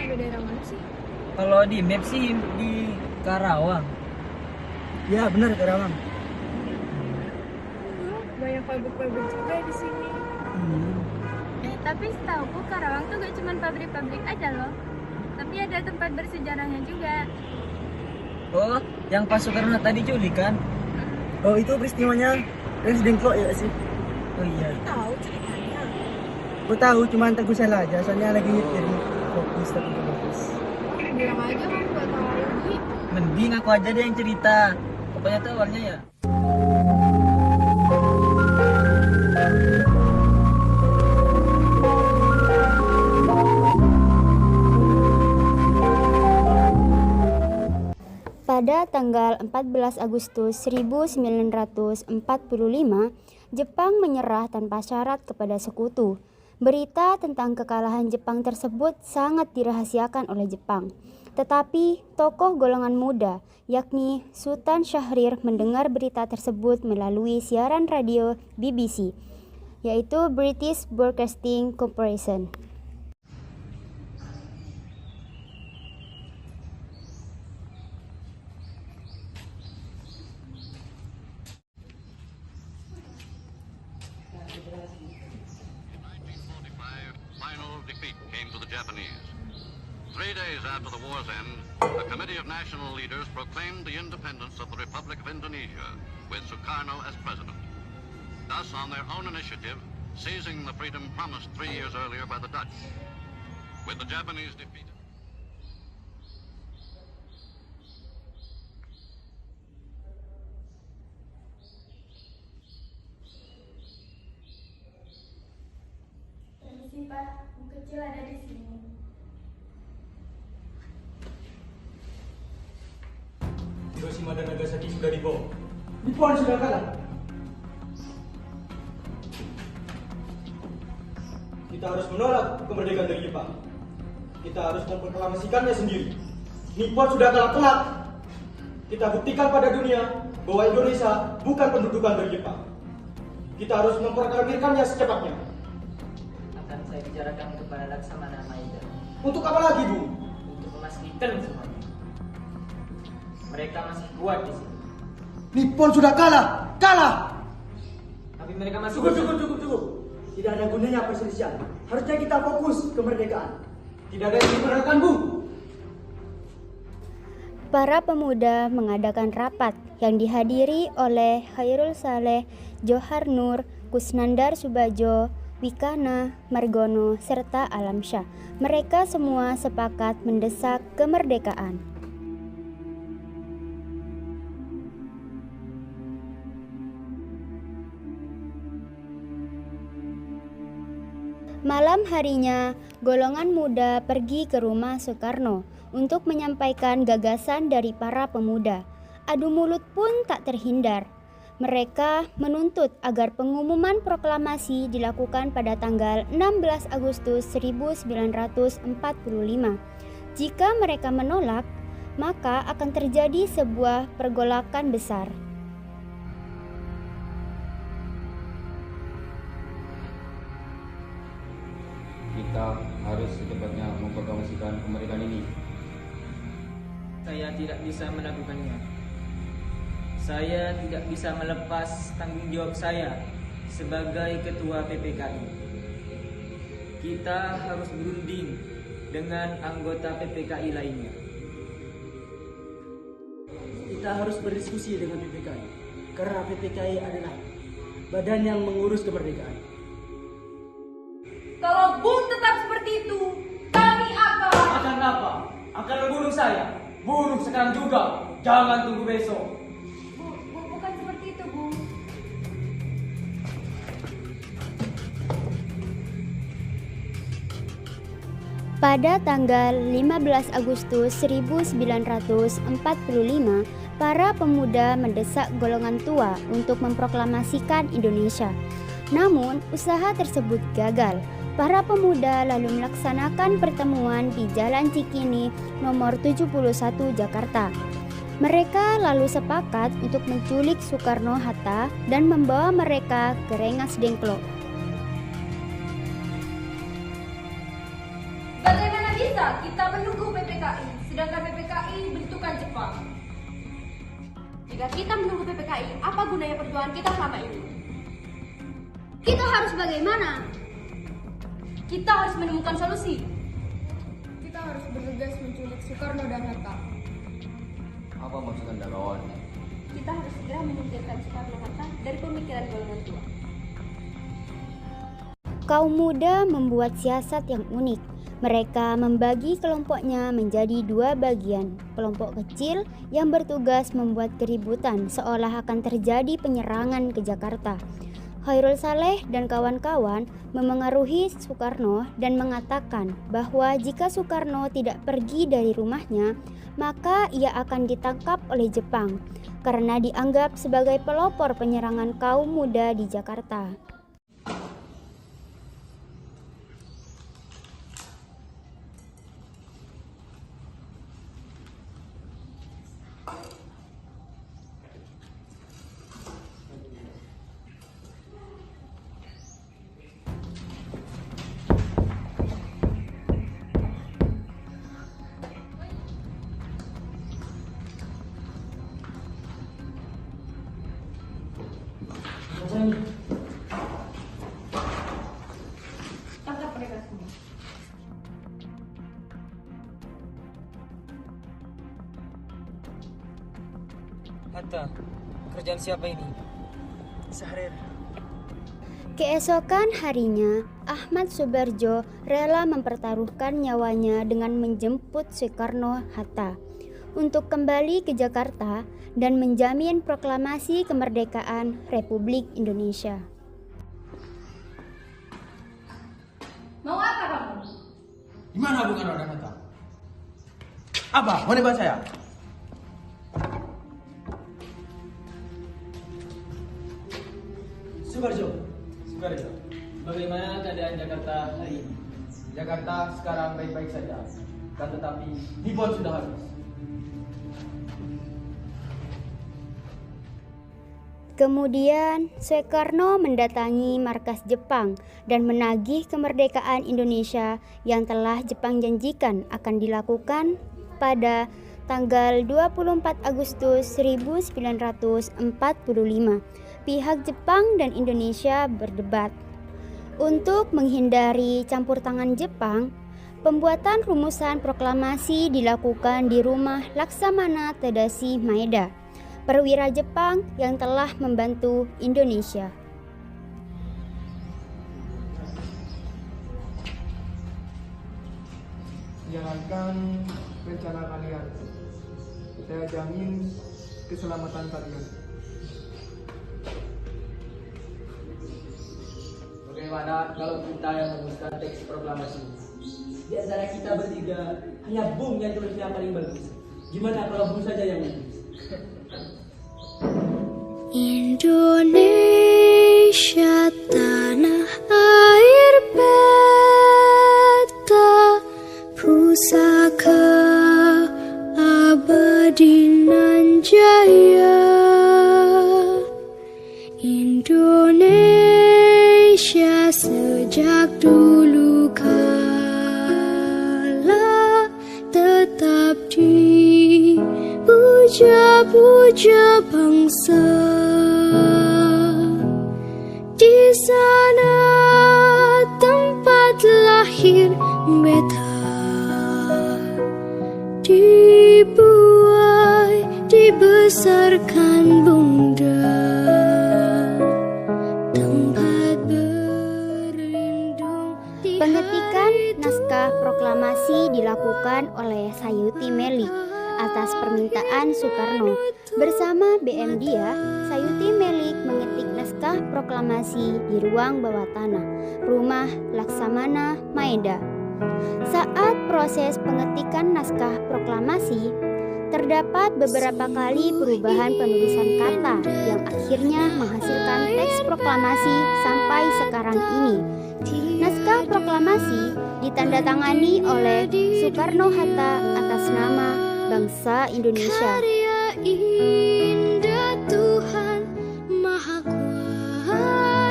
ada daerah mana sih? Kalau di map sih di Karawang. Ya benar Karawang. Banyak pabrik-pabrik juga di sini. Tapi setahuku Karawang tuh gak cuma pabrik-pabrik aja loh, tapi ada tempat bersejarahnya juga. Oh, yang Pak Soekarno tadi culik kan? Oh itu peristiwanya Rens Dengklok ya sih? Oh iya. Tahu ceritanya. Gue tahu, cuma ntar gue salah aja, soalnya lagi jadi fokus tapi gak fokus. Bilang aja kan gak tahu Gi. Mending aku aja deh yang cerita. Pokoknya tuh awalnya ya. Pada tanggal 14 Agustus 1945, Jepang menyerah tanpa syarat kepada sekutu. Berita tentang kekalahan Jepang tersebut sangat dirahasiakan oleh Jepang. Tetapi tokoh golongan muda, yakni Sultan Syahrir, mendengar berita tersebut melalui siaran radio BBC, yaitu British Broadcasting Corporation. Final defeat came to the Japanese. 3 days after the war's end, a committee of national leaders proclaimed the independence of the Republic of Indonesia, with Sukarno as president. Thus, on their own initiative, seizing the freedom promised 3 years earlier by the Dutch. With the Japanese defeated. Permisi Pak, kecil ada di sini. Hiroshima dan Nagasaki sudah dibom. Nippon sudah kalah. Kita harus menolak kemerdekaan dari Jepang. Kita harus memproklamasikannya sendiri. Nippon sudah kalah telak. Kita buktikan pada dunia bahwa Indonesia bukan pendudukan dari Jepang. Kita harus memproklamirkannya secepatnya. Akan saya bicarakan kepada Laksamana Maeda Untuk apa lagi, Bu? untuk memastikan semuanya. Mereka masih kuat di sini. Nippon sudah kalah. Tapi mereka masih Cukup. Tidak ada gunanya perselisihan. Harusnya kita fokus kemerdekaan. Tidak ada yang diperlukan, Bu. Para pemuda mengadakan rapat yang dihadiri oleh Khairul Saleh, Johar Nur, Kusnandar Subadjo, Wikana, Margono, serta Alamsyah. Mereka semua sepakat mendesak kemerdekaan. Malam harinya, golongan muda pergi ke rumah Soekarno untuk menyampaikan gagasan dari para pemuda. Adu mulut pun tak terhindar. Mereka menuntut agar pengumuman proklamasi dilakukan pada tanggal 16 Agustus 1945. Jika mereka menolak, maka akan terjadi sebuah pergolakan besar. Kita harus secepatnya memproklamasikan kemerdekaan ini. Saya tidak bisa melakukannya. Saya tidak bisa melepas tanggung jawab saya sebagai ketua PPKI. Kita harus berunding dengan anggota PPKI lainnya. Kita harus berdiskusi dengan PPKI. Karena PPKI adalah badan yang mengurus kemerdekaan. Kalau Bung tetap seperti itu, kami akan... Akan apa? Akan membunuh saya. Bunuh sekarang juga. Jangan tunggu besok. Bukan seperti itu, Bung. Pada tanggal 15 Agustus 1945, para pemuda mendesak golongan tua untuk memproklamasikan Indonesia. Namun, usaha tersebut gagal. Para pemuda lalu melaksanakan pertemuan di Jalan Cikini nomor 71 Jakarta. Mereka lalu sepakat untuk menculik Soekarno-Hatta dan membawa mereka ke Rengas Dengklok. Bagaimana bisa kita sedangkan PPKI bentukan Jepang. Jika kita menunggu PPKI, apa gunanya perjuangan kita selama ini? Kita harus bagaimana? Kita harus menemukan solusi. Kita harus bergegas menculik Soekarno dan Hatta. Apa maksud Anda, kawan? Kita harus segera menyingkirkan Soekarno-Hatta dari pemikiran golongan tua. Kaum muda membuat siasat yang unik. Mereka membagi kelompoknya menjadi dua bagian. Kelompok kecil yang bertugas membuat keributan seolah akan terjadi penyerangan ke Jakarta. Khairul Saleh dan kawan-kawan memengaruhi Soekarno dan mengatakan bahwa jika Soekarno tidak pergi dari rumahnya, maka ia akan ditangkap oleh Jepang karena dianggap sebagai pelopor penyerangan kaum muda di Jakarta. Tangkap mereka semua. Hatta, kerjaan siapa ini? Sahrir. Keesokan harinya, Ahmad Subarjo rela mempertaruhkan nyawanya dengan menjemput Soekarno-Hatta untuk kembali ke Jakarta dan menjamin proklamasi kemerdekaan Republik Indonesia. Mau apa kamu? Gimana bukan orang kata? Apa? Mau nembak saya? Subarjo. Bagaimana keadaan Jakarta hari ini? Jakarta sekarang baik-baik saja. Kan tetapi Nippon sudah habis. Kemudian Soekarno mendatangi markas Jepang dan menagih kemerdekaan Indonesia yang telah Jepang janjikan akan dilakukan pada tanggal 24 Agustus 1945. Pihak Jepang dan Indonesia berdebat. Untuk menghindari campur tangan Jepang, pembuatan rumusan proklamasi dilakukan di rumah Laksamana Tadashi Maeda, perwira Jepang yang telah membantu Indonesia. Jalankan rencana kalian. Saya jamin keselamatan kalian. Bagaimana kalau kita yang menuliskan teks proklamasi? Di antara kita bertiga, hanya Bung yang tulisnya paling bagus. Gimana kalau Bung saja yang menulis? Indonesia tanah air beta pusaka abadi nan jaya. Indonesia sejak dulu kala tetap dipuja-puja bangsa. Di sana tempat lahir beta, dibuai dibesarkan bunda, tempat berlindung. Pengetikan naskah proklamasi dilakukan oleh Sayuti Melik atas permintaan Soekarno. Bersama BM Dia, Sayuti Melik mengetik naskah proklamasi di ruang bawah tanah, rumah Laksamana Maeda. Saat proses pengetikan naskah proklamasi, terdapat beberapa kali perubahan penulisan kata yang akhirnya menghasilkan teks proklamasi sampai sekarang ini. Naskah proklamasi ditandatangani oleh Soekarno-Hatta atas nama bangsa Indonesia. Karya indah Tuhan Maha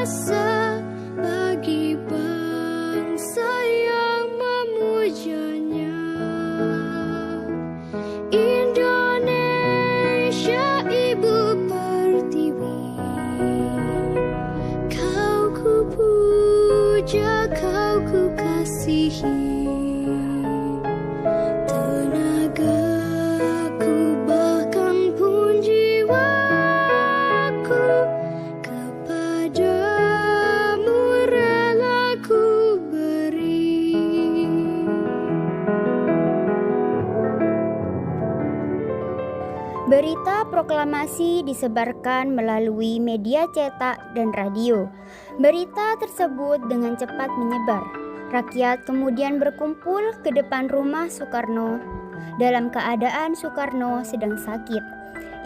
Kuasa bagi bangsa yang memujanya. kasihi. Tenagaku bahkan pun jiwaku kepadamu rela ku beri. Berita proklamasi disebarkan melalui media cetak dan radio. Berita tersebut dengan cepat menyebar. Rakyat kemudian berkumpul ke depan rumah Soekarno dalam keadaan Soekarno sedang sakit.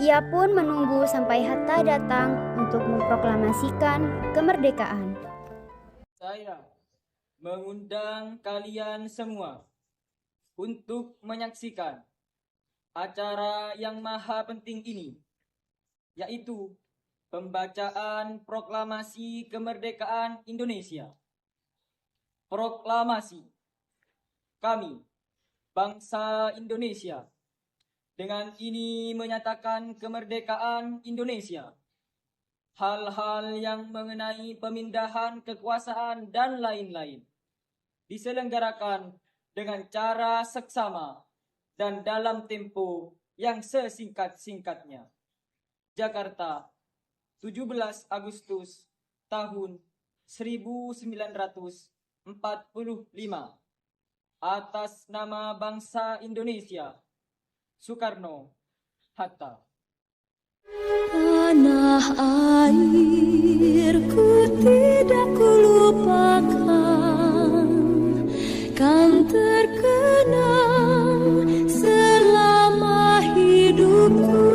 Ia pun menunggu sampai Hatta datang untuk memproklamasikan kemerdekaan. Saya mengundang kalian semua untuk menyaksikan acara yang maha penting ini, yaitu pembacaan proklamasi kemerdekaan Indonesia. Proklamasi kami, bangsa Indonesia, dengan ini menyatakan kemerdekaan Indonesia. Hal-hal yang mengenai pemindahan kekuasaan dan lain-lain diselenggarakan dengan cara seksama dan dalam tempo yang sesingkat-singkatnya. Jakarta, 17 Agustus tahun 1945. Atas nama bangsa Indonesia, Soekarno, Hatta. Tanah airku tidak kulupakan, kan terkenang selama hidupku.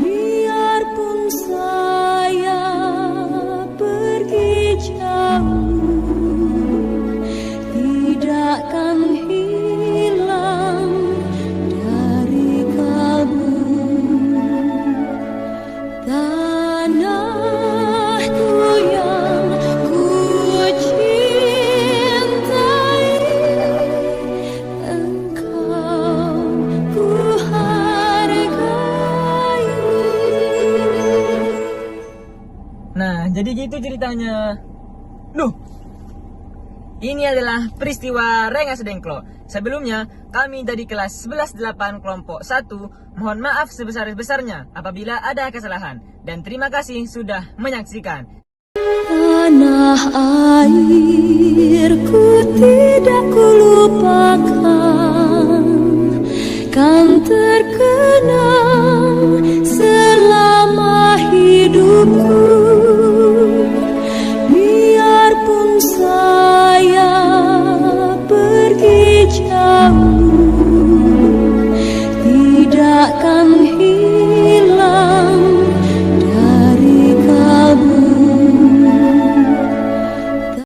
Biarpun saya pergi jauh, tidakkan hilang dari kalbu. Tanahku yang ku cintai, engkau ku hargai. Nah, jadi gitu ceritanya. Duh, ini adalah peristiwa Rengas Dengklok. Sebelumnya, kami dari kelas 11-8 kelompok 1 mohon maaf sebesar-besarnya apabila ada kesalahan. Dan terima kasih sudah menyaksikan. Tanah airku tidak kulupakan, kan terkenang selama hidupku.